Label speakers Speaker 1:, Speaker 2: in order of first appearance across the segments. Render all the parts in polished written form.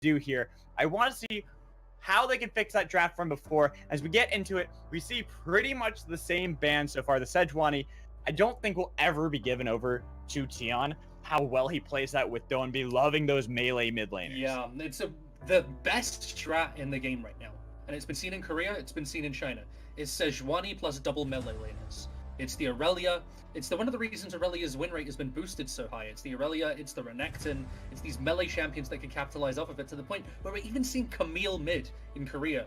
Speaker 1: do here. I want to see how they can fix that draft from before. As we get into it, we see pretty much the same band so far. The Sejuani, I don't think will ever be given over to Tion. How well he plays that with Doanby, loving those melee mid laners.
Speaker 2: Yeah, it's the best strat in the game right now. And it's been seen in Korea, it's been seen in China. It's Sejuani plus double melee laners. It's the Aurelia. It's one of the reasons Aurelia's win rate has been boosted so high. It's the Aurelia, it's the Renekton, it's these melee champions that can capitalize off of it to the point where we're even seeing Camille mid in Korea.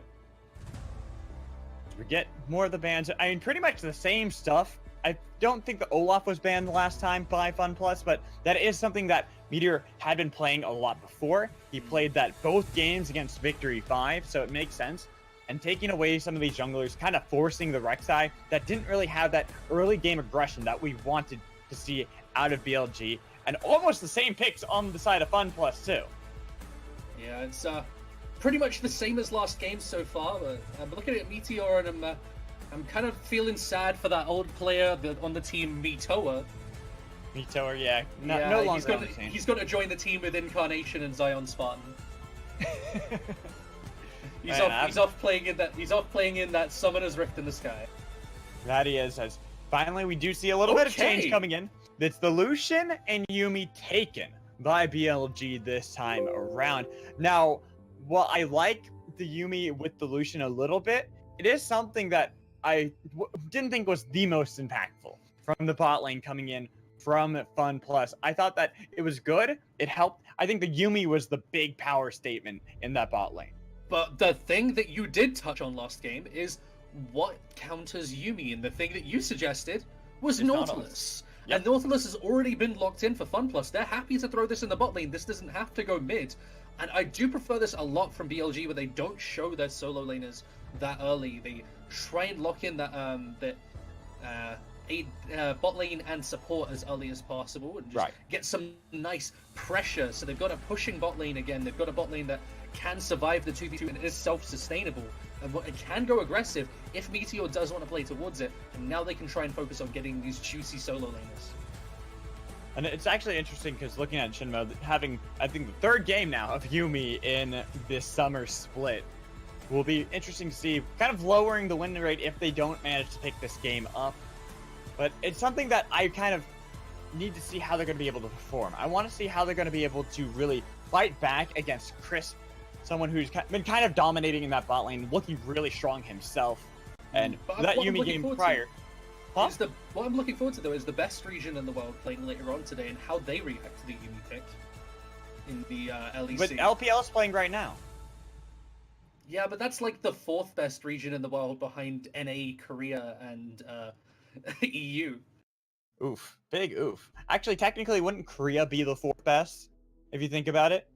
Speaker 1: We get more of the bans. I mean, pretty much the same stuff. I don't think the Olaf was banned the last time by FunPlus, but that is something that Meteor had been playing a lot before. He played that both games against Victory 5, so it makes sense. And taking away some of these junglers, kind of forcing the Rek'Sai that didn't really have that early game aggression that we wanted to see out of BLG. And almost the same picks on the side of FunPlus too.
Speaker 2: Yeah, it's pretty much the same as last game so far, but I'm looking at Meteor and I'm kind of feeling sad for that old player on the team, Mitoa.
Speaker 1: Mitoa, yeah, no longer
Speaker 2: he's going to join the team with Incarnation and Zion Spartan. He's off playing in that Summoner's Rift in the Sky.
Speaker 1: That he is. As finally we do see a little bit of change coming in. It's the Lucian and Yuumi taken by BLG this time around. Now, while I like the Yuumi with the Lucian a little bit, it is something that I didn't think was the most impactful from the bot lane coming in from FunPlus. I thought that it was good. It helped. I think the Yuumi was the big power statement in that bot lane.
Speaker 2: But the thing that you did touch on last game is what counters Yuumi, and the thing that you suggested was Nautilus. Yep. And Nautilus has already been locked in for FunPlus. They're happy to throw this in the bot lane. This doesn't have to go mid. And I do prefer this a lot from BLG, where they don't show their solo laners that early. They try and lock in that bot lane and support as early as possible, and just get some nice pressure. So they've got a pushing bot lane again. They've got a bot lane that can survive the 2v2 and is self-sustainable. And it can go aggressive if Meteor does want to play towards it. And now they can try and focus on getting these juicy solo laners.
Speaker 1: And it's actually interesting because looking at Shinmo having, I think, the third game now of Yuumi in this summer split will be interesting to see, kind of lowering the win rate if they don't manage to pick this game up. But it's something that I kind of need to see how they're going to be able to perform. I want to see how they're going to be able to really fight back against Chris, someone who's been kind of dominating in that bot lane, looking really strong himself. And that Yuumi game prior.
Speaker 2: What I'm looking forward to, though, is the best region in the world playing later on today and how they react to the Yuumi pick in the LEC.
Speaker 1: But LPL is playing right now.
Speaker 2: Yeah, but that's like the fourth best region in the world behind NA, Korea, and EU.
Speaker 1: Oof. Big oof. Actually, technically, wouldn't Korea be the fourth best, if you think about it?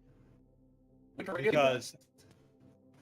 Speaker 1: Because,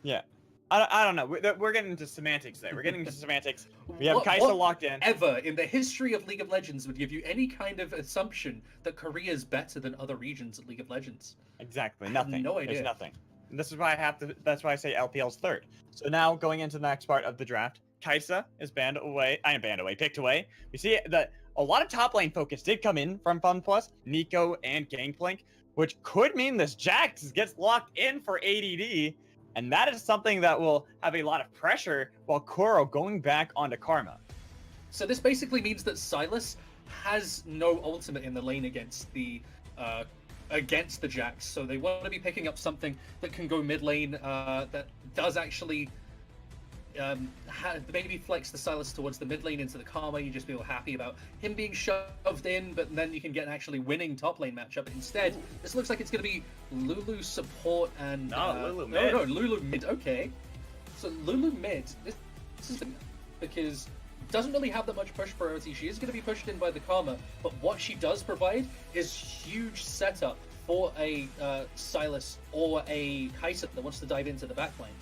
Speaker 1: yeah. I don't know. We're getting into semantics there. We're getting into semantics. We have Kai'Sa locked in.
Speaker 2: Ever in the history of League of Legends would give you any kind of assumption that Korea is better than other regions at League of Legends?
Speaker 1: Exactly. Nothing.
Speaker 2: No idea.
Speaker 1: There's nothing. And this is why that's why I say LPL's third. So now going into the next part of the draft, Kai'Sa is picked away. We see that a lot of top lane focus did come in from FunPlus, Nico, and Gangplank, which could mean this Jax gets locked in for ADD. And that is something that will have a lot of pressure while Koro going back onto Karma.
Speaker 2: So this basically means that Sylas has no ultimate in the lane against the Jax. So they want to be picking up something that can go mid lane that does actually maybe flex the Sylas towards the mid lane into the Karma. You just feel happy about him being shoved in, but then you can get an actually winning top lane matchup. Instead, this looks like it's going to be Lulu support and
Speaker 1: Lulu mid.
Speaker 2: No, Lulu mid. Okay, so Lulu mid. This is because doesn't really have that much push priority. She is going to be pushed in by the Karma, but what she does provide is huge setup for a Sylas or a Kai'Sa that wants to dive into the backline.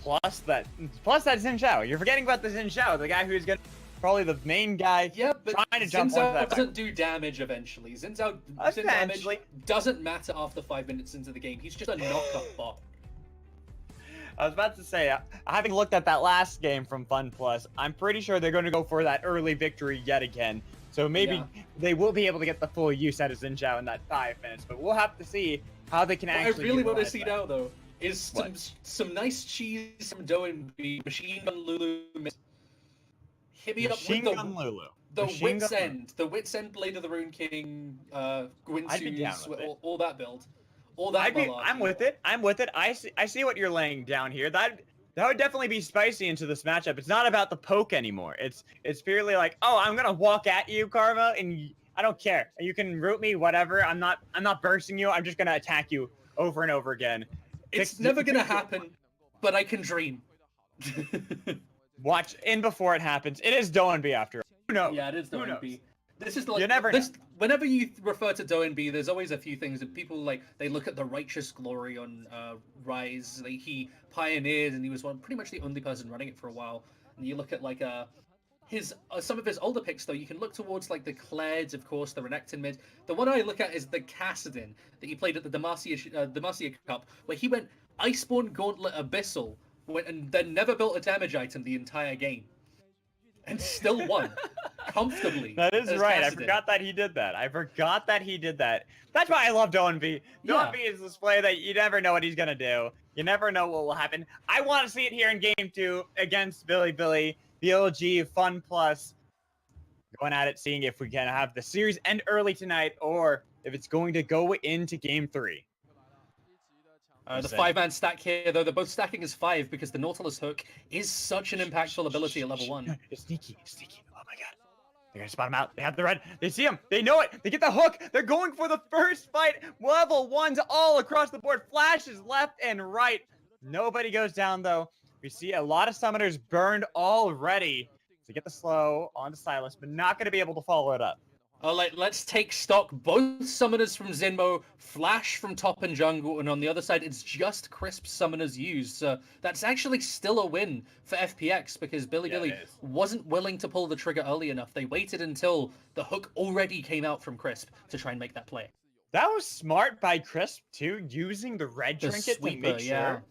Speaker 1: Plus that Xin Zhao. You're forgetting about the Xin Zhao, the guy who's gonna probably the main guy.
Speaker 2: Yeah, but
Speaker 1: trying to jump onto that
Speaker 2: doesn't do damage eventually. Xin damage doesn't matter after 5 minutes into the game. He's just a knockup bot.
Speaker 1: I was about to say, having looked at that last game from FunPlus, I'm pretty sure they're going to go for that early victory yet again. So maybe they will be able to get the full use out of Xin Zhao in that 5 minutes, but we'll have to see how they can
Speaker 2: What I
Speaker 1: actually.
Speaker 2: really want to
Speaker 1: utilize
Speaker 2: see
Speaker 1: that.
Speaker 2: now, though, is some nice cheese from Doenby, Machine Gun Lulu. Hit me up with
Speaker 1: Machine Gun Lulu.
Speaker 2: the
Speaker 1: Machine
Speaker 2: Wits
Speaker 1: Gun Lulu.
Speaker 2: End, Blade of the Rune King,
Speaker 1: I'd be down
Speaker 2: Gwinsu's,
Speaker 1: with it.
Speaker 2: all that build, all that malarkey.
Speaker 1: I'm with it. I'm with it. I see what you're laying down here. That would definitely be spicy into this matchup. It's not about the poke anymore. It's purely like, oh, I'm gonna walk at you, Karma, and I don't care. You can root me, whatever. I'm not bursting you. I'm just gonna attack you over and over again.
Speaker 2: It's never gonna happen, but I can dream.
Speaker 1: Watch in before it happens. It is Doenby after all. Who knows?
Speaker 2: Yeah, it is Doenby. This is like
Speaker 1: you never know.
Speaker 2: Whenever you refer to Doenby, there's always a few things that people like. They look at the righteous glory on Rise. Like, he pioneered, and he was pretty much the only person running it for a while. And you look at like his some of his older picks, though. You can look towards like the Kleds, of course, the Renekton mid. The one I look at is the Kassadin that he played at the Demacia Cup, where he went Iceborne Gauntlet Abyssal, and then never built a damage item the entire game, and still won comfortably.
Speaker 1: That is right.
Speaker 2: Kassadin.
Speaker 1: I forgot that he did that. That's why I love Doenby. Doenby is this play that you never know what he's gonna do. You never know what will happen. I want to see it here in Game 2 against Bilibili, BLG, FunPlus, going at it, seeing if we can have the series end early tonight, or if it's going to go into Game 3.
Speaker 2: The 5-man stack here, though, they're both stacking as 5 because the Nautilus hook is such an impactful ability at level 1.
Speaker 1: It's sneaky. Oh my god. They're gonna spot him out. They have the red. They see him. They know it. They get the hook. They're going for the first fight. Level 1s all across the board. Flashes left and right. Nobody goes down, though. We see a lot of summoners burned already to get the slow onto Silas, but not going to be able to follow it up.
Speaker 2: Let's take stock. Both summoners from Zinmo, Flash from top and jungle, and on the other side, it's just Crisp summoners used. So that's actually still a win for FPX because Bilibili wasn't willing to pull the trigger early enough. They waited until the hook already came out from Crisp to try and make that play.
Speaker 1: That was smart by Crisp, too, using the red trinket
Speaker 2: sweeper,
Speaker 1: to make sure.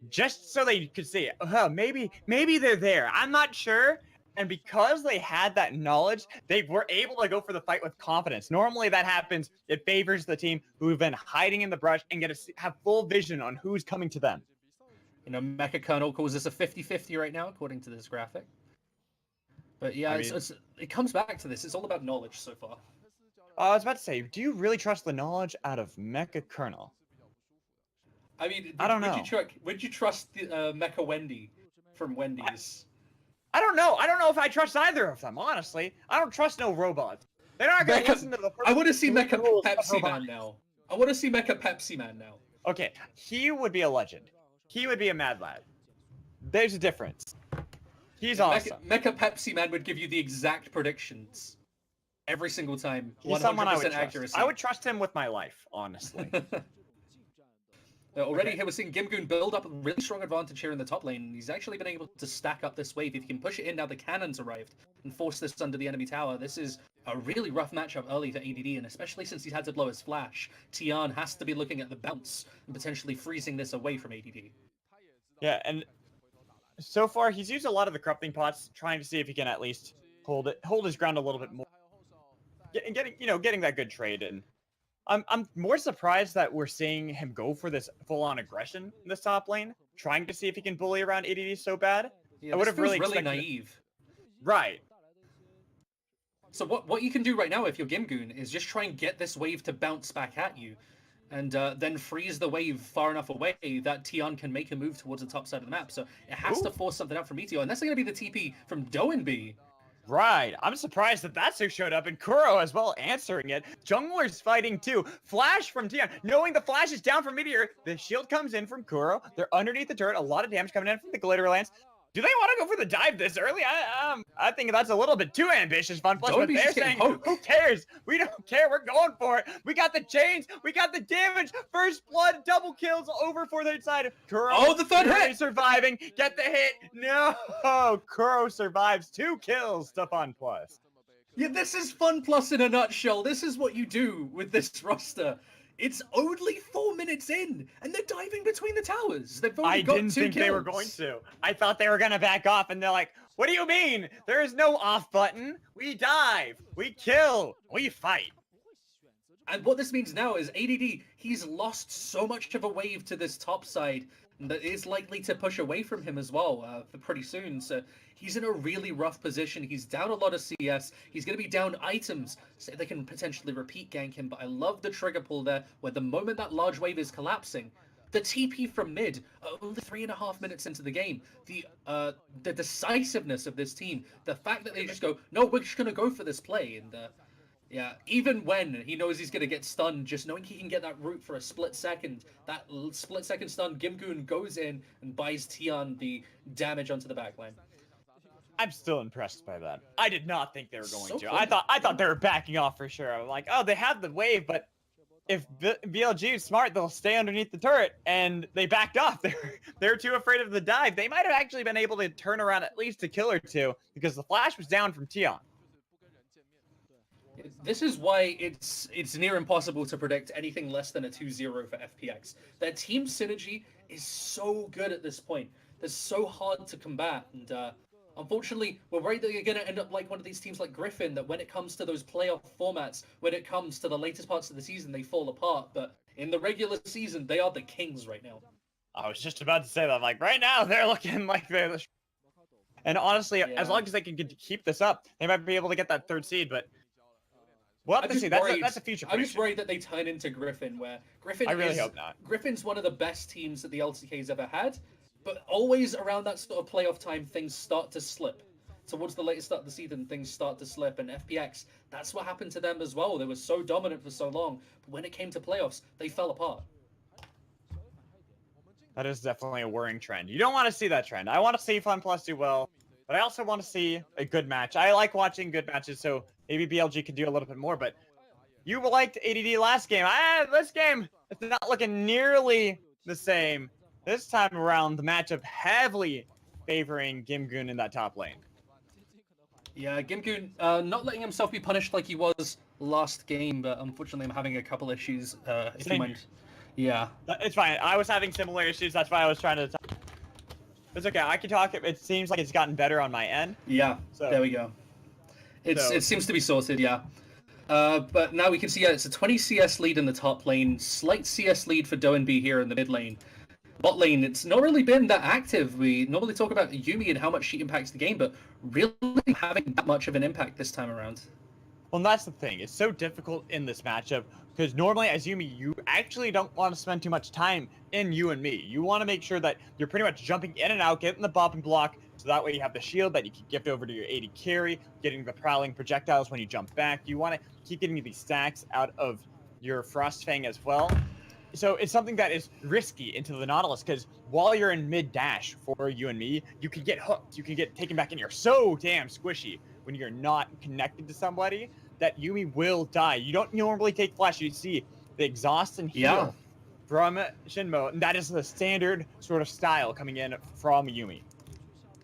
Speaker 1: Just so they could see it. Maybe they're there. I'm not sure. And because they had that knowledge, they were able to go for the fight with confidence. Normally that happens. It favors the team who've been hiding in the brush and get to have full vision on who's coming to them.
Speaker 2: You know, Mecha Colonel calls this a 50-50 right now, according to this graphic. But yeah, it comes back to this. It's all about knowledge so far.
Speaker 1: I was about to say, do you really trust the knowledge out of Mecha Colonel?
Speaker 2: I mean,
Speaker 1: I don't know.
Speaker 2: Would you trust the Mecha Wendy from Wendy's?
Speaker 1: I don't know. I don't know if I trust either of them, honestly. I don't trust no robots. They're not going to listen to the first
Speaker 2: I want to see Mecha Pepsi
Speaker 1: Man
Speaker 2: now. I want to see Mecha Pepsi Man now.
Speaker 1: Okay, he would be a legend. He would be a mad lad. There's a difference. He's awesome.
Speaker 2: Mecha Pepsi Man would give you the exact predictions every single time.
Speaker 1: He's someone I would
Speaker 2: accuracy.
Speaker 1: trust. I would trust him with my life, honestly.
Speaker 2: Already here we're seeing Gimgoon build up a really strong advantage here in the top lane. He's actually been able to stack up this wave. If he can push it in now the cannons arrived and force this under the enemy tower, this is a really rough matchup early for ADD, and especially since he's had to blow his flash, Tian has to be looking at the bounce and potentially freezing this away from ADD.
Speaker 1: Yeah, and so far he's used a lot of the corrupting pots, trying to see if he can at least hold his ground a little bit more. Getting that good trade in. I'm more surprised that we're seeing him go for this full-on aggression in this top lane, trying to see if he can bully around ADD so bad.
Speaker 2: Yeah, I would have really naive.
Speaker 1: Right.
Speaker 2: So what you can do right now if you're Gimgoon is just try and get this wave to bounce back at you, and then freeze the wave far enough away that Tian can make a move towards the top side of the map. So it has to force something out from Meteor, and that's going to be the TP from Doenby.
Speaker 1: Right. I'm surprised that that's who showed up, and Kuro as well answering it. Jungler's fighting too. Flash from Tian. Knowing the flash is down from Meteor, the shield comes in from Kuro. They're underneath the turret. A lot of damage coming in from the Glitter Lance. Do they want to go for the dive this early? I think that's a little bit too ambitious, FunPlus, but they're saying, who cares? We don't care. We're going for it. We got the chains. We got the damage. First blood, double kills over for their side. Kuro,
Speaker 2: the third hit!
Speaker 1: Surviving. Get the hit. No. Kuro survives 2 kills to FunPlus.
Speaker 2: Yeah, this is FunPlus in a nutshell. This is what you do with this roster. It's only 4 minutes in, and they're diving between the towers. They've only got 2 kills. I didn't think
Speaker 1: they were going to. I thought they were going to back off, and they're like, what do you mean? There is no off button. We dive. We kill. We fight.
Speaker 2: And what this means now is ADD, he's lost so much of a wave to this top side that is likely to push away from him as well for pretty soon. So he's in a really rough position. He's down a lot of CS. He's going to be down items, so they can potentially repeat gank him. But I love the trigger pull there, where the moment that large wave is collapsing, the TP from mid, only 3.5 minutes into the game, the decisiveness of this team, the fact that they just go, no, we're just going to go for this play. And yeah, even when he knows he's going to get stunned, just knowing he can get that root for a split second, that split second stun, Gimgoon goes in and buys Tian the damage onto the backline.
Speaker 1: I'm still impressed by that. I did not think they were going to.
Speaker 2: Cool.
Speaker 1: I thought they were backing off for sure. I'm like, oh, they have the wave, but if BLG is smart, they'll stay underneath the turret, and they backed off. They're too afraid of the dive. They might have actually been able to turn around at least a kill or two because the flash was down from Tian.
Speaker 2: This is why it's near impossible to predict anything less than a 2-0 for FPX. Their team synergy is so good at this point. They're so hard to combat, and unfortunately, we're worried that you're going to end up like one of these teams like Griffin, that when it comes to those playoff formats, when it comes to the latest parts of the season, they fall apart. But in the regular season, they are the kings right now.
Speaker 1: I was just about to say that. I'm like, right now, they're looking like they're the... And honestly, as long as they can keep this up, they might be able to get that 3rd seed, but... Well, let's see. That's a future prediction.
Speaker 2: I'm just worried that they turn into Griffin, where Griffin
Speaker 1: I really hope not.
Speaker 2: Griffin's one of the best teams that the LCK's ever had, but always around that sort of playoff time, things start to slip. Towards the latest start of the season, things start to slip, and FPX, that's what happened to them as well. They were so dominant for so long, but when it came to playoffs, they fell apart.
Speaker 1: That is definitely a worrying trend. You don't want to see that trend. I want to see FunPlus do well, but I also want to see a good match. I like watching good matches, so maybe BLG can do a little bit more, but you liked ADD last game. This game, it's not looking nearly the same. This time around, the matchup heavily favoring Gimgoon in that top lane.
Speaker 2: Yeah, Gimgoon not letting himself be punished like he was last game, but unfortunately I'm having a couple issues. If you mind. Yeah.
Speaker 1: It's fine. I was having similar issues. That's why I was trying to talk. It's okay. I can talk. It seems like it's gotten better on my end.
Speaker 2: Yeah, so, there we go. It seems to be sorted, yeah. But now we can see it's a 20 CS lead in the top lane, slight CS lead for DoNB here in the mid lane. Bot lane, it's not really been that active. We normally talk about Yuumi and how much she impacts the game, but really having that much of an impact this time around.
Speaker 1: Well, that's the thing. It's so difficult in this matchup because normally as Yuumi, you actually don't want to spend too much time in you and me. You want to make sure that you're pretty much jumping in and out, getting the bop and block, so that way you have the shield that you can gift over to your AD carry, getting the prowling projectiles when you jump back. You want to keep getting these stacks out of your Frostfang as well. So it's something that is risky into the Nautilus because while you're in mid dash for you and me, you can get hooked. You can get taken back in. You're so damn squishy when you're not connected to somebody that Yuumi will die. You don't normally take flash. You see the exhaust and heal from Shinmo, and that is the standard sort of style coming in from Yuumi.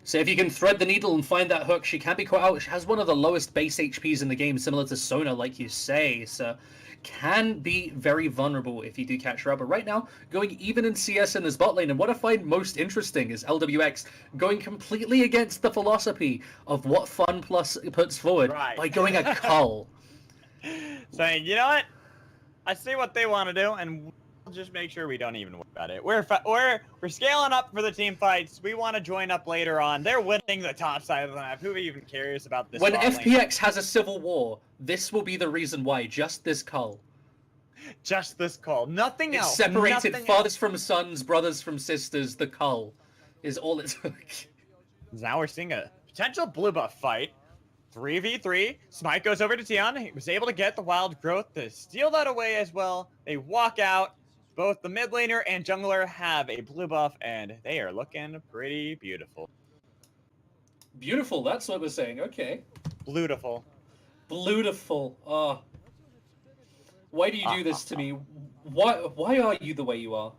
Speaker 2: So if you can thread the needle and find that hook, she can be caught out. She has one of the lowest base HPs in the game, similar to Sona, like you say. So can be very vulnerable if you do catch her up. But right now, going even in CS in this bot lane, and what I find most interesting is LWX going completely against the philosophy of what FunPlus puts forward by going a cull.
Speaker 1: Saying, you know what? I see what they want to do, and we'll just make sure we don't even worry about it. We're scaling up for the team fights. We want to join up later on. They're winning the top side of the map. Who even cares about this?
Speaker 2: When FPX has a civil war, this will be the reason why. Just this cull.
Speaker 1: Just this cull. Nothing else.
Speaker 2: Separated fathers from sons, brothers from sisters. The cull is all it took.
Speaker 1: Now we're seeing a potential blue buff fight. 3v3. Smite goes over to Tian. He was able to get the wild growth to steal that away as well. They walk out. Both the mid laner and jungler have a blue buff, and they are looking pretty beautiful.
Speaker 2: Beautiful, that's what we're saying. Okay.
Speaker 1: Beautiful.
Speaker 2: Beautiful. Why do you do this to me? Why are you the way you are?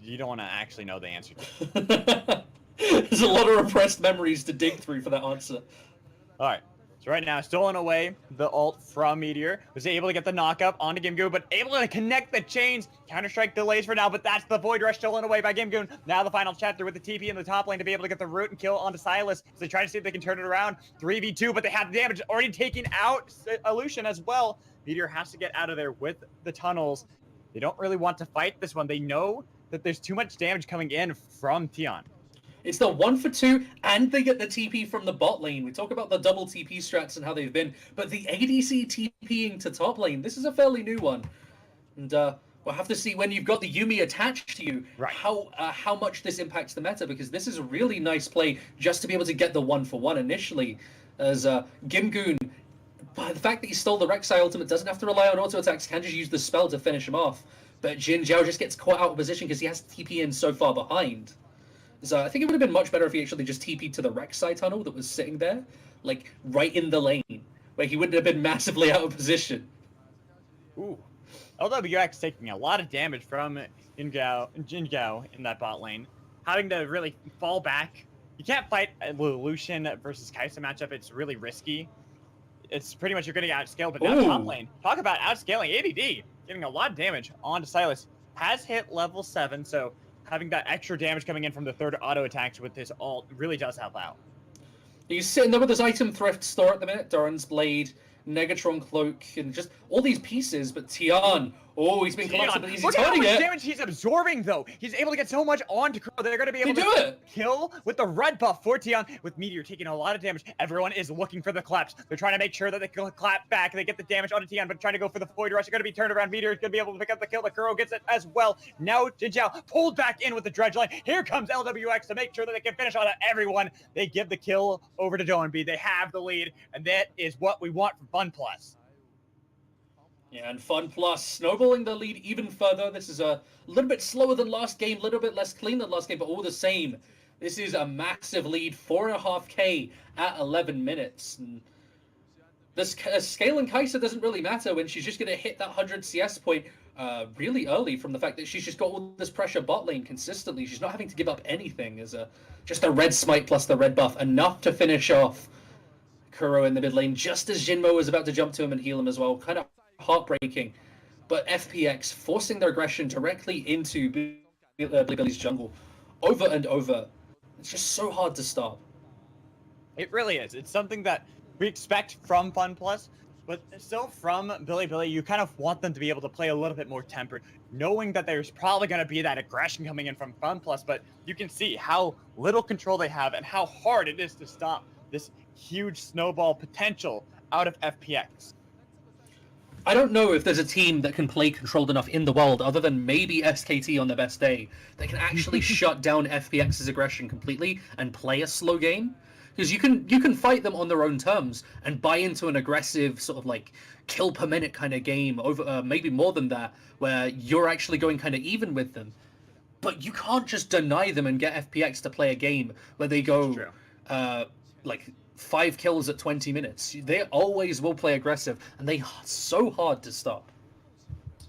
Speaker 1: You don't want to actually know the answer to.
Speaker 2: There's a lot of repressed memories to dig through for that answer.
Speaker 1: All right. So right now, stolen away the ult from Meteor. Was able to get the knockup onto Gimgoon, but able to connect the chains. Counter-Strike delays for now, but that's the Void Rush stolen away by Gimgoon. Now the final chapter with the TP in the top lane to be able to get the root and kill onto Silas. So they try to see if they can turn it around. 3v2, but they have the damage already taken out Illusion as well. Meteor has to get out of there with the tunnels. They don't really want to fight this one. They know that there's too much damage coming in from Tion.
Speaker 2: It's the 1 for 2, and they get the TP from the bot lane. We talk about the double TP strats and how they've been, but the ADC TPing to top lane, this is a fairly new one. And we'll have to see when you've got the Yuumi attached to you,
Speaker 1: right,
Speaker 2: how much this impacts the meta, because this is a really nice play just to be able to get the 1 for 1 initially, as Gimgoon, by the fact that he stole the Rek'Sai ultimate, doesn't have to rely on auto attacks, can just use the spell to finish him off. But Jin Zhao just gets caught out of position because he has to TP in so far behind. So I think it would have been much better if he actually just TP'd to the Rek'Sai tunnel that was sitting there, like right in the lane, where he wouldn't have been massively out of position.
Speaker 1: Ooh. LWX taking a lot of damage from Jin Gao in that bot lane, having to really fall back. You can't fight a Lucian versus Kai'Sa matchup. It's really risky. It's pretty much you're getting outscaled, but now top lane. Talk about outscaling. ADD getting a lot of damage onto Silas. Has hit level 7, so having that extra damage coming in from the third auto attacks with his ult really does help out.
Speaker 2: He's sitting there with his item thrift store at the minute. Doran's Blade, Negatron Cloak, and just all these pieces, but Tion, oh, he's been collapsed, but he's
Speaker 1: look at how
Speaker 2: turning
Speaker 1: much
Speaker 2: it.
Speaker 1: damage he's absorbing, though. He's able to get so much onto Crow that they're going to be able to kill with the red buff for Tion, with Meteor taking a lot of damage. Everyone is looking for the claps. They're trying to make sure that they can clap back. They get the damage onto Tion, but trying to go for the Void Rush. They're going to be turned around. Meteor is going to be able to pick up the kill, but Kuro gets it as well. Now Jin Zhao pulled back in with the Dredge Line. Here comes LWX to make sure that they can finish on everyone. They give the kill over to Doanby. They have the lead, and that is what we want from FunPlus.
Speaker 2: Yeah, and FunPlus snowballing the lead even further. This is a little bit slower than last game, a little bit less clean than last game, but all the same, this is a massive lead, 4.5k at 11 minutes. And this scaling Kai'Sa doesn't really matter when she's just going to hit that 100 CS point really early from the fact that she's just got all this pressure bot lane consistently. She's not having to give up anything as just a red smite plus the red buff, enough to finish off Kuro in the mid lane, just as Jinmo was about to jump to him and heal him as well. Kind of heartbreaking, but FPX forcing their aggression directly into Bilibili's jungle over and over. It's just so hard to stop.
Speaker 1: It really is. It's something that we expect from FunPlus, but still from Bilibili, you kind of want them to be able to play a little bit more tempered, knowing that there's probably going to be that aggression coming in from FunPlus, but you can see how little control they have and how hard it is to stop this huge snowball potential out of FPX.
Speaker 2: I don't know if there's a team that can play controlled enough in the world, other than maybe SKT on their best day, that can actually shut down FPX's aggression completely and play a slow game. Because you can fight them on their own terms and buy into an aggressive sort of like kill per minute kind of game, over maybe more than that, where you're actually going kind of even with them. But you can't just deny them and get FPX to play a game where they go like 5 kills at 20 minutes. They always will play aggressive, and they are so hard to stop.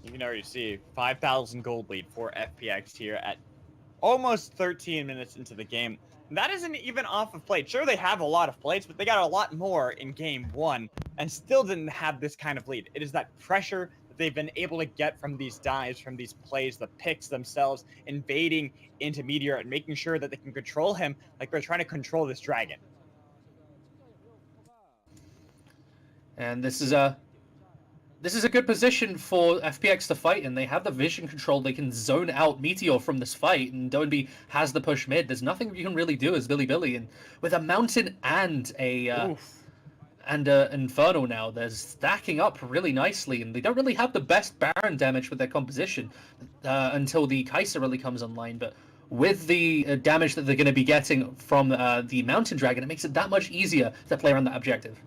Speaker 1: You can already see 5,000 gold lead for FPX here at almost 13 minutes into the game. And that isn't even off of plate. Sure, they have a lot of plates, but they got a lot more in game 1 and still didn't have this kind of lead. It is that pressure that they've been able to get from these dives, from these plays, the picks themselves, invading into Meteor and making sure that they can control him like they're trying to control this dragon.
Speaker 2: And this is a good position for FPX to fight in. They have the vision control. They can zone out Meteor from this fight, and Doanby has the push mid. There's nothing you can really do as Bilibili, and with a mountain and a Infernal now, they're stacking up really nicely, and they don't really have the best Baron damage with their composition until the Kai'Sa really comes online. But with the damage that they're going to be getting from the Mountain Dragon, it makes it that much easier to play around that objective.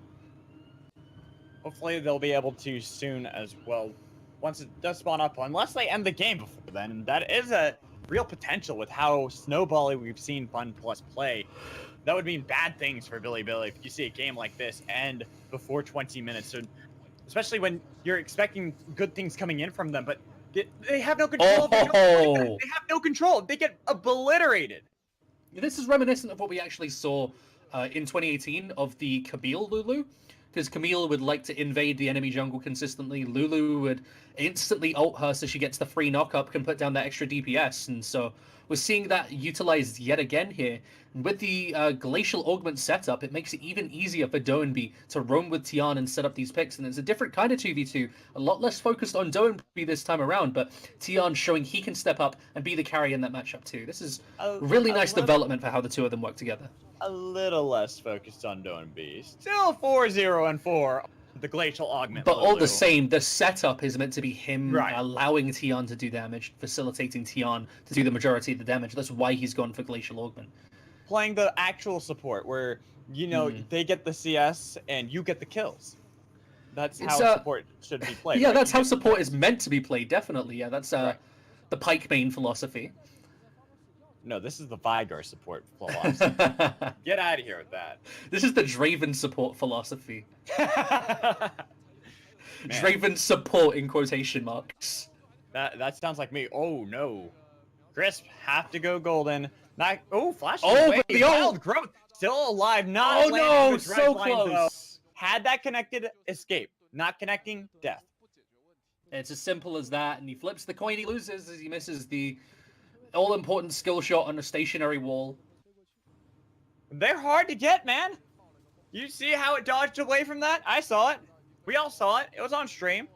Speaker 1: Hopefully they'll be able to soon as well, once it does spawn up, unless they end the game before then. And that is a real potential with how snowbally we've seen FunPlus play. That would mean bad things for Bilibili if you see a game like this end before 20 minutes. So, especially when you're expecting good things coming in from them, but they have no control. They have no control. They get obliterated.
Speaker 2: This is reminiscent of what we actually saw in 2018 of the Kabil Lulu, because Camille would like to invade the enemy jungle consistently. Lulu would instantly ult her so she gets the free knock-up, can put down that extra DPS, and so we're seeing that utilized yet again here. And with the Glacial Augment setup, it makes it even easier for Doenby to roam with Tian and set up these picks, and it's a different kind of 2v2, a lot less focused on Doenby this time around, but Tian showing he can step up and be the carry in that matchup too. This is really nice development for how the two of them work together.
Speaker 1: A little less focused on Doenby. Still 4-0-4. The Glacial Augment.
Speaker 2: But all the same, the setup is meant to be him
Speaker 1: Right.
Speaker 2: allowing Tian to do damage, facilitating Tian to do the majority of the damage. That's why he's gone for Glacial Augment.
Speaker 1: Playing the actual support where, you know, they get the CS and you get the kills. That's how support should be played.
Speaker 2: Yeah,
Speaker 1: right?
Speaker 2: that's how support is meant to be played, definitely. Yeah, that's the Pyke main philosophy.
Speaker 1: No, this is the Vigar support philosophy. Get out of here with that.
Speaker 2: This is the Draven support philosophy. Draven support in quotation marks.
Speaker 1: That sounds like me. Oh no. Crisp have to go golden. Not flash.
Speaker 2: Oh,
Speaker 1: away.
Speaker 2: but the
Speaker 1: Wild growth still alive. Not landing the
Speaker 2: so
Speaker 1: line,
Speaker 2: close.
Speaker 1: though. Had that connected, escape. Not connecting, death.
Speaker 2: It's as simple as that, and he flips the coin, he loses as he misses the all-important skill shot on a stationary wall.
Speaker 1: They're hard to get, man. You see how it dodged away from that? I saw it. We all saw it. It was on stream.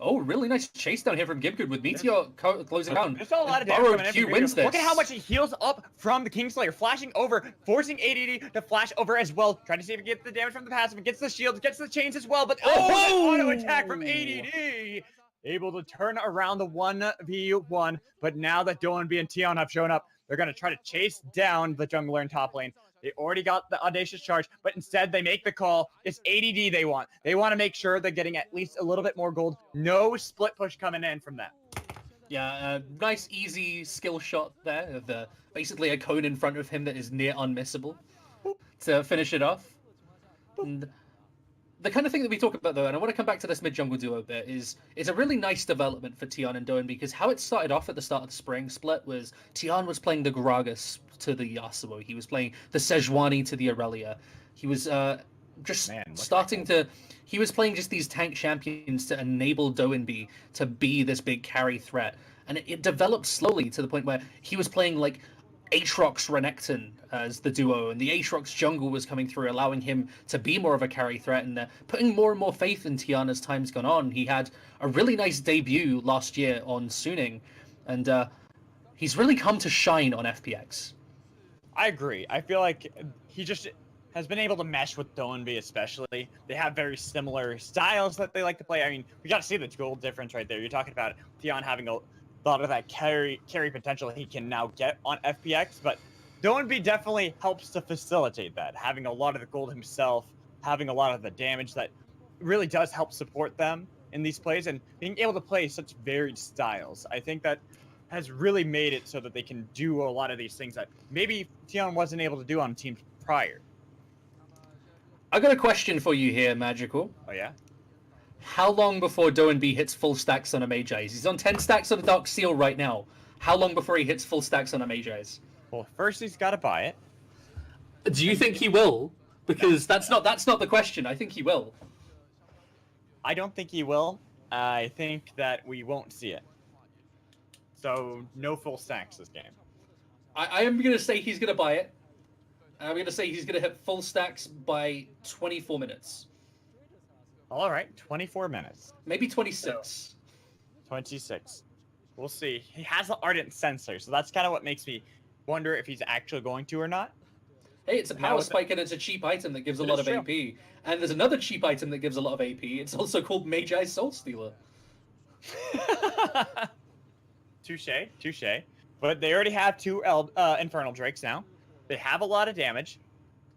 Speaker 2: Oh, really nice chase down here from Gibgood with Meteor closing down.
Speaker 1: There's a lot of damage coming in.
Speaker 2: Q wins this.
Speaker 1: Look at how much he heals up from the Kingslayer, flashing over, forcing ADD to flash over as well, trying to see if he gets the damage from the passive, and gets the shield, gets the chains as well, but that auto attack from ADD! Able to turn around the 1v1, but now that Doenby and Tian have shown up, they're going to try to chase down the jungler in top lane. They already got the audacious charge, but instead they make the call. It's ADD they want. They want to make sure they're getting at least a little bit more gold. No split push coming in from them.
Speaker 2: Yeah, nice easy skill shot there. Basically a cone in front of him that is near unmissable to finish it off. And the kind of thing that we talk about, though, and I want to come back to this mid-jungle duo a bit, is it's a really nice development for Tian and Doenby, because how it started off at the start of the spring split was Tian was playing the Gragas to the Yasuo. He was playing the Sejuani to the Aurelia. He was he was playing just these tank champions to enable Doenby to be this big carry threat. And it developed slowly to the point where he was playing like Aatrox Renekton as the duo, and the Aatrox jungle was coming through, allowing him to be more of a carry threat, and putting more and more faith in Tian as time's gone on. He had a really nice debut last year on Suning, and he's really come to shine on FPX.
Speaker 1: I agree. I feel like he just has been able to mesh with Doenby especially. They have very similar styles that they like to play. I mean, we got to see the gold difference right there. You're talking about Tian having a lot of that carry potential he can now get on FPX, but Doenby definitely helps to facilitate that, having a lot of the gold himself, having a lot of the damage that really does help support them in these plays, and being able to play such varied styles. I think that has really made it so that they can do a lot of these things that maybe Tian wasn't able to do on teams prior.
Speaker 2: I got a question for you here, Magical.
Speaker 1: Oh, yeah?
Speaker 2: How long before Doenby hits full stacks on a Mage Eyes? He's on 10 stacks on a Dark Seal right now. How long before he hits full stacks on a Mage Eyes?
Speaker 1: Well, first he's got to buy it.
Speaker 2: Do you think he will? Because that's not the question. I think he will.
Speaker 1: I don't think he will. I think that we won't see it. So, no full stacks this game.
Speaker 2: I am going to say he's going to buy it. I'm going to say he's going to hit full stacks by 24 minutes.
Speaker 1: All right, 24 minutes.
Speaker 2: Maybe 26.
Speaker 1: 26. We'll see. He has the Ardent Sensor, so that's kind of what makes me wonder if he's actually going to or not.
Speaker 2: Hey, it's a power spike and it's a cheap item that gives a lot of AP. And there's another cheap item that gives a lot of AP. It's also called Mage Eye Soul Stealer.
Speaker 1: Touche. But they already have two Infernal Drakes now. They have a lot of damage.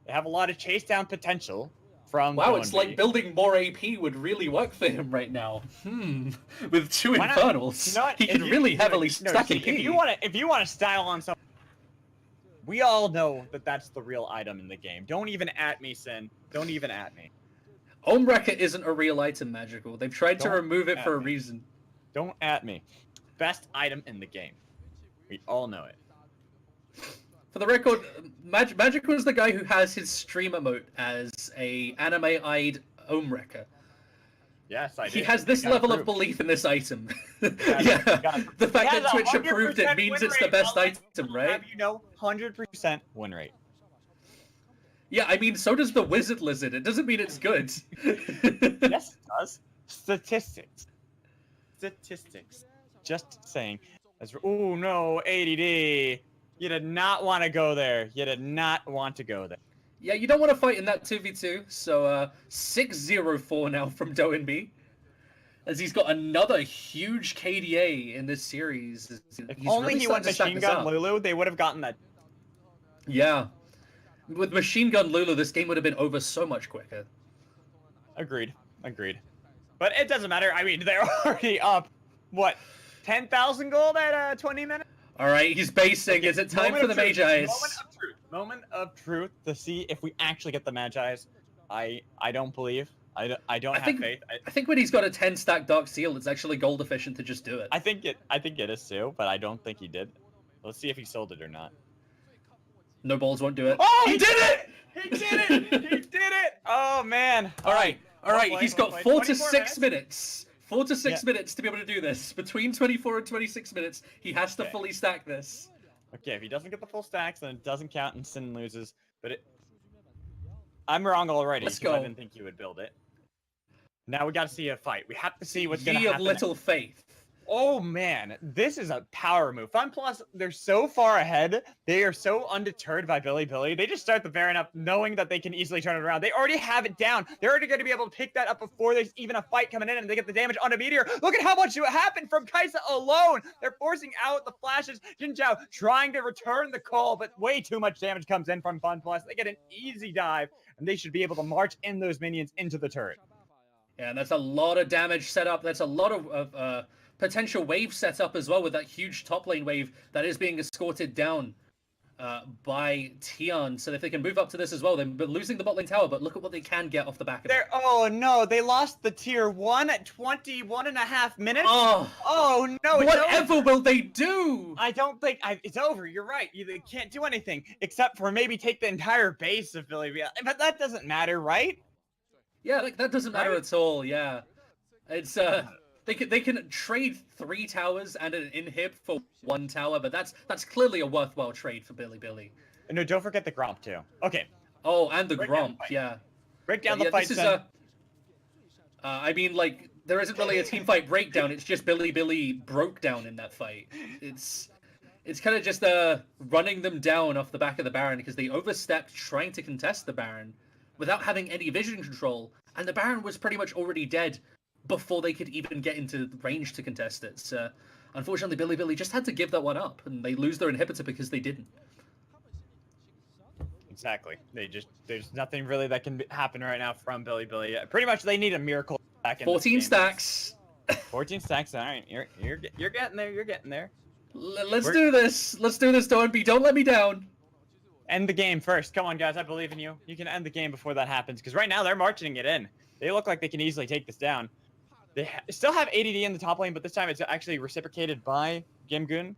Speaker 1: They have a lot of chase down potential from
Speaker 2: Wow, it's like building more AP would really work for him right now. With two Infernals,
Speaker 1: you know what?
Speaker 2: He can really heavily stack AP.
Speaker 1: If you want to style on something, we all know that that's the real item in the game. Don't even at me, Sin. Don't even at me.
Speaker 2: Omrekka isn't a real item, Magical. They've tried to remove it for a reason.
Speaker 1: Don't at me. Best item in the game. We all know it.
Speaker 2: For the record, Magic was the guy who has his stream emote as a anime-eyed home wrecker.
Speaker 1: Yes, I did.
Speaker 2: He has this level of belief in this item. Yeah, the fact that Twitch approved it means it's the best item, right?
Speaker 1: Have you know, 100% win rate.
Speaker 2: Yeah, I mean, so does the Wizard Lizard. It doesn't mean it's good.
Speaker 1: Yes, it does. Statistics. Just saying. Oh no, ADD. You did not want to go there. You did not want to go there.
Speaker 2: Yeah, you don't want to fight in that 2v2. So 6-0-4 now from Doinby. As he's got another huge KDA in this series.
Speaker 1: If only he went Machine Gun Lulu, they would have gotten that.
Speaker 2: Yeah. With Machine Gun Lulu, this game would have been over so much quicker.
Speaker 1: Agreed. But it doesn't matter. I mean, they're already up, what, 10,000 gold at 20 minutes?
Speaker 2: All right, he's basing. Okay, is it time for the Magi's?
Speaker 1: Moment of truth to see if we actually get the Magi's. I don't believe. I don't have faith.
Speaker 2: I think when he's got a 10-stack Dark Seal, it's actually gold efficient to just do it.
Speaker 1: I think it is too, but I don't think he did. Let's see if he sold it or not.
Speaker 2: No balls won't do it.
Speaker 1: Oh, he did it! He did it! He did it! Oh man!
Speaker 2: All right. He's got 4 to 6 minutes. 4 to 6 minutes to be able to do this. Between 24 and 26 minutes, he has to fully stack this.
Speaker 1: Okay, if he doesn't get the full stacks, then it doesn't count and Sin loses. But I'm wrong already because I didn't think he would build it. Now we got to see a fight. We have to see what's going to happen.
Speaker 2: Of little faith.
Speaker 1: Oh man, this is a power move. FunPlus, they're so far ahead. They are so undeterred by Bilibili. They just start the Baron up knowing that they can easily turn it around. They already have it down. They're already going to be able to pick that up before there's even a fight coming in and they get the damage on a meteor. Look at how much happened from Kaisa alone. They're forcing out the flashes. Jinzhao trying to return the call, but way too much damage comes in from FunPlus. They get an easy dive and they should be able to march in those minions into the turret.
Speaker 2: Yeah, and that's a lot of damage set up. That's a lot of potential wave setup as well with that huge top lane wave that is being escorted down by Tian. So if they can move up to this as well, they're losing the bot lane tower, but look at what they can get off the back of it.
Speaker 1: Oh no, they lost the tier 1 at 21.5 minutes.
Speaker 2: Oh
Speaker 1: no,
Speaker 2: whatever will they do?
Speaker 1: I don't think it's over. You're right. They can't do anything except for maybe take the entire base of Bilibili. But that doesn't matter, right?
Speaker 2: Yeah, like that doesn't matter at all. Yeah, it's they can trade 3 towers and an inhib for 1 tower, but that's clearly a worthwhile trade for Bilibili.
Speaker 1: No, don't forget the Gromp too. Okay.
Speaker 2: Oh, and the Gromp, yeah.
Speaker 1: Break down the fight.
Speaker 2: This is I mean, like there isn't really a team fight breakdown. It's just Bilibili broke down in that fight. It's kind of just running them down off the back of the Baron because they overstepped trying to contest the Baron without having any vision control, and the Baron was pretty much already dead before they could even get into range to contest it. So, unfortunately, Bilibili just had to give that one up, and they lose their inhibitor because they didn't.
Speaker 1: Exactly. There's nothing really that can happen right now from Bilibili. Pretty much, they need a miracle back in
Speaker 2: 14 stacks.
Speaker 1: 14 stacks. All right, you're getting there. You're getting there.
Speaker 2: Let's do this. Let's do this, Doinby. Don't let me down.
Speaker 1: End the game first. Come on, guys. I believe in you. You can end the game before that happens. Because right now, they're marching it in. They look like they can easily take this down. They still have ADD in the top lane, but this time it's actually reciprocated by Gimgun.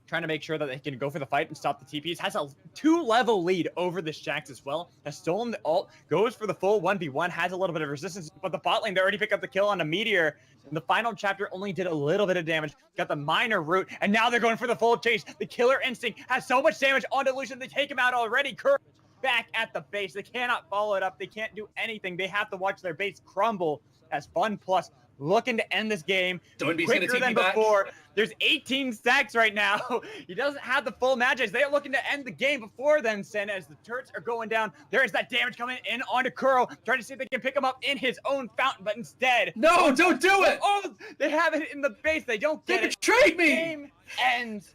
Speaker 1: Trying to make sure that they can go for the fight and stop the TPs. Has a 2-level lead over this Jax as well. Has stolen the ult. Goes for the full 1v1. Has a little bit of resistance. But the bot lane, they already picked up the kill on a meteor. And the final chapter only did a little bit of damage. Got the minor root. And now they're going for the full chase. The killer instinct has so much damage on Delusion. They take him out already. Curve back at the base. They cannot follow it up. They can't do anything. They have to watch their base crumble as FunPlus looking to end this game quicker than before. There's 18 stacks right now. He doesn't have the full Magi's. They are looking to end the game before then, Sen, as the turrets are going down. There is that damage coming in onto Curl, trying to see if they can pick him up in his own fountain, but instead...
Speaker 2: No, don't do it!
Speaker 1: Oh, they have it in the base. They don't get it.
Speaker 2: Trade me!
Speaker 1: Game ends.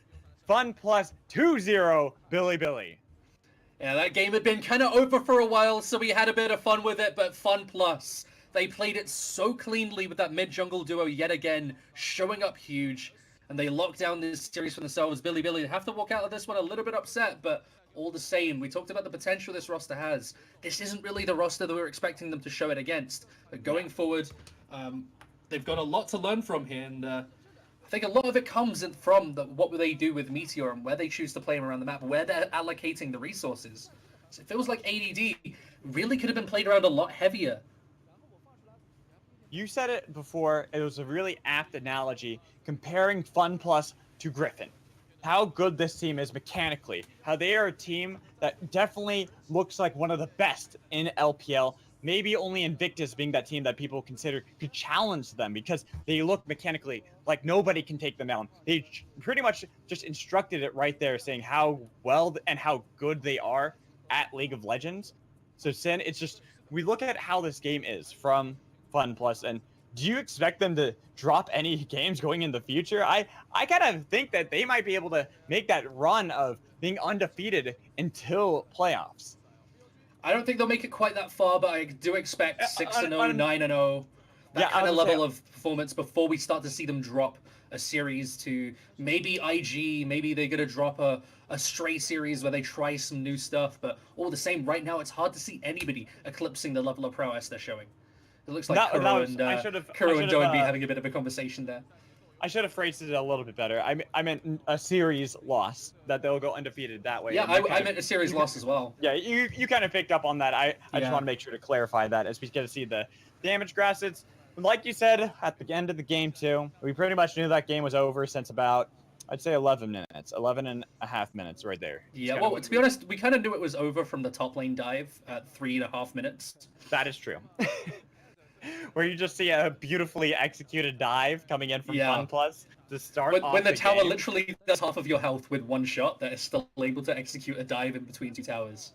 Speaker 1: FunPlus 2-0 Bilibili.
Speaker 2: Yeah, that game had been kind of over for a while, so we had a bit of fun with it, but FunPlus, they played it so cleanly with that mid-jungle duo yet again, showing up huge, and they locked down this series for themselves. Bilibili have to walk out of this one a little bit upset, but all the same, we talked about the potential this roster has. This isn't really the roster that we were expecting them to show it against. But going forward, they've got a lot to learn from here, and I think a lot of it comes from what they do with Meteor and where they choose to play him around the map, where they're allocating the resources. So it feels like ADD really could have been played around a lot heavier.
Speaker 1: You said it before. It was a really apt analogy comparing FunPlus to Griffin. How good this team is mechanically. How they are a team that definitely looks like one of the best in LPL. Maybe only Invictus being that team that people consider could challenge them because they look mechanically like nobody can take them down. They pretty much just instructed it right there, saying how well and how good they are at League of Legends. So, Sin, it's just, we look at how this game is from FunPlus, and do you expect them to drop any games going in the future? I kind of think that they might be able to make that run of being undefeated until playoffs.
Speaker 2: I don't think they'll make it quite that far, but I do expect 6-0, 9-0, that kind of level of performance before we start to see them drop a series to maybe IG, maybe they're going to drop a stray series where they try some new stuff, but all the same, right now it's hard to see anybody eclipsing the level of prowess they're showing. It looks like Kuro and Doinby having a bit of a conversation there.
Speaker 1: I should have phrased it a little bit better. I meant a series loss, that they'll go undefeated that way.
Speaker 2: Yeah, I meant a series loss as well.
Speaker 1: Yeah, you kind of picked up on that. I just want to make sure to clarify that as we get to see the damage graphs. It's like you said at the end of the game too. We pretty much knew that game was over since about, I'd say 11 minutes, 11 and a half minutes right there.
Speaker 2: Yeah, well, to be honest, we kind of knew it was over from the top lane dive at 3.5 minutes.
Speaker 1: That is true. Where you just see a beautifully executed dive coming in from FunPlus to start
Speaker 2: when the tower literally does half of your health with one shot, that is still able to execute a dive in between two towers.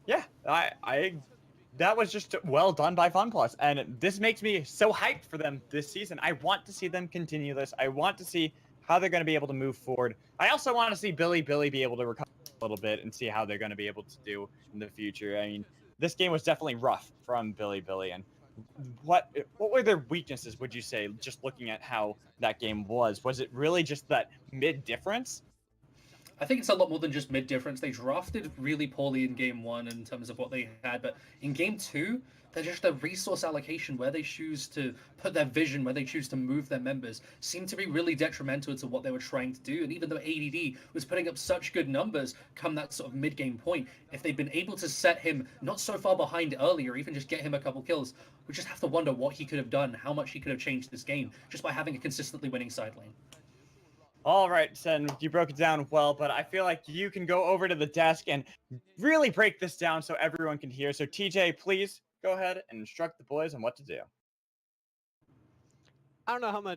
Speaker 1: Yeah, that was just well done by FunPlus, and this makes me so hyped for them this season. I want to see them continue this. I want to see how they're going to be able to move forward. I also want to see Bilibili be able to recover a little bit and see how they're going to be able to do in the future. I mean, this game was definitely rough from Bilibili, and what were their weaknesses, would you say, just looking at how that game was? Was it really just that mid difference?
Speaker 2: I think it's a lot more than just mid difference. They drafted really poorly in game 1 in terms of what they had, but in game 2, they're just a resource allocation where they choose to put their vision, where they choose to move their members, seemed to be really detrimental to what they were trying to do. And even though ADD was putting up such good numbers come that sort of mid-game point, if they'd been able to set him not so far behind earlier, even just get him a couple kills, we just have to wonder what he could have done, how much he could have changed this game, just by having a consistently winning side lane.
Speaker 1: All right, Sen, you broke it down well, but I feel like you can go over to the desk and really break this down so everyone can hear. So TJ, please go ahead and instruct the boys on what to do.
Speaker 3: I don't know how much